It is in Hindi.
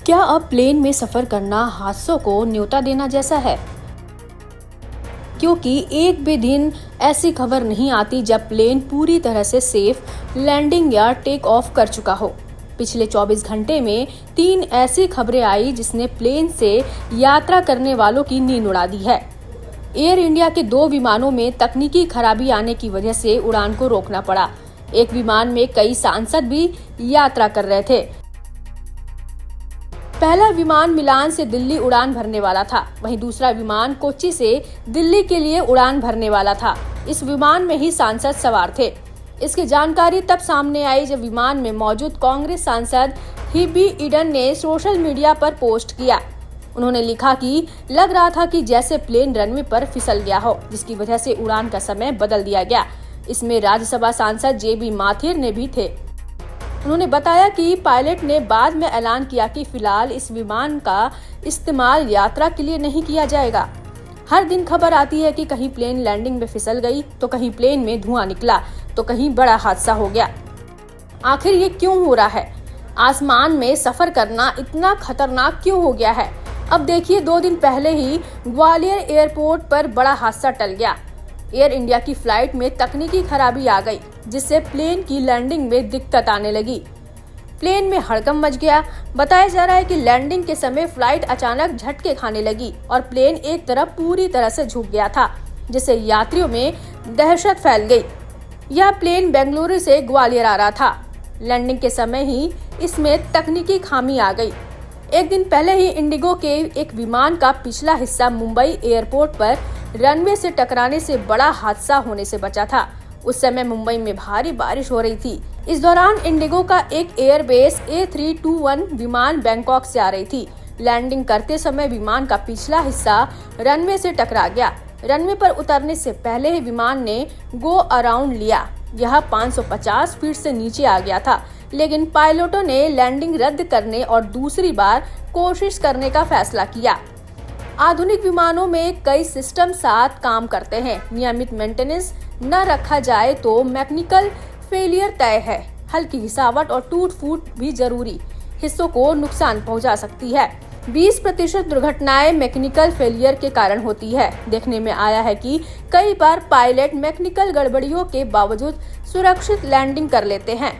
क्या अब प्लेन में सफर करना हादसों को न्योता देना जैसा है? क्योंकि एक भी दिन ऐसी खबर नहीं आती जब प्लेन पूरी तरह से सेफ लैंडिंग या टेक ऑफ कर चुका हो। पिछले 24 घंटे में 3 ऐसी खबरें आई जिसने प्लेन से यात्रा करने वालों की नींद उड़ा दी है। एयर इंडिया के 2 विमानों में तकनीकी खराबी आने की वजह से उड़ान को रोकना पड़ा। एक विमान में कई सांसद भी यात्रा कर रहे थे। पहला विमान मिलान से दिल्ली उड़ान भरने वाला था, वहीं दूसरा विमान कोच्चि से दिल्ली के लिए उड़ान भरने वाला था। इस विमान में ही सांसद सवार थे। इसकी जानकारी तब सामने आई जब विमान में मौजूद कांग्रेस सांसद हिबी ईडन ने सोशल मीडिया पर पोस्ट किया। उन्होंने लिखा कि लग रहा था कि जैसे प्लेन रनवे पर फिसल गया हो, जिसकी वजह से उड़ान का समय बदल दिया गया। इसमें राज्यसभा सांसद जेबी माथुर ने भी थे। उन्होंने बताया कि पायलट ने बाद में ऐलान किया कि फिलहाल इस विमान का इस्तेमाल यात्रा के लिए नहीं किया जाएगा। हर दिन खबर आती है कि कहीं प्लेन लैंडिंग में फिसल गई, तो कहीं प्लेन में धुआं निकला, तो कहीं बड़ा हादसा हो गया। आखिर ये क्यों हो रहा है? आसमान में सफर करना इतना खतरनाक क्यों हो गया है? अब देखिए, 2 दिन पहले ही ग्वालियर एयरपोर्ट पर बड़ा हादसा टल गया। एयर इंडिया की फ्लाइट में तकनीकी खराबी आ गई, जिससे प्लेन की लैंडिंग में दिक्कत आने लगी। प्लेन में हड़कंप मच गया। बताया जा रहा है कि लैंडिंग के समय फ्लाइट अचानक झटके खाने लगी और प्लेन एक तरफ पूरी तरह से झुक गया था, जिससे यात्रियों में दहशत फैल गई। यह प्लेन बेंगलुरु से ग्वालियर आ रहा था। लैंडिंग के समय ही इसमें तकनीकी खामी आ गई। एक दिन पहले ही इंडिगो के एक विमान का पिछला हिस्सा मुंबई एयरपोर्ट पर रनवे से टकराने से बड़ा हादसा होने से बचा था। उस समय मुंबई में भारी बारिश हो रही थी। इस दौरान इंडिगो का एक एयरबेस A321 विमान बैंकॉक से आ रही थी। लैंडिंग करते समय विमान का पिछला हिस्सा रनवे से टकरा गया। रनवे पर उतरने से पहले ही विमान ने गो अराउंड लिया। यह 550 फीट से नीचे आ गया था, लेकिन पायलटों ने लैंडिंग रद्द करने और दूसरी बार कोशिश करने का फैसला किया। आधुनिक विमानों में कई सिस्टम साथ काम करते हैं। नियमित मेंटेनेंस न रखा जाए तो मैकेनिकल फेलियर तय है। हल्की घिसावट और टूट-फूट भी जरूरी हिस्सों को नुकसान पहुंचा सकती है। 20% दुर्घटनाएं मैकेनिकल फेलियर के कारण होती है। देखने में आया है कि कई बार पायलट मैकेनिकल गड़बड़ियों के बावजूद सुरक्षित लैंडिंग कर लेते हैं।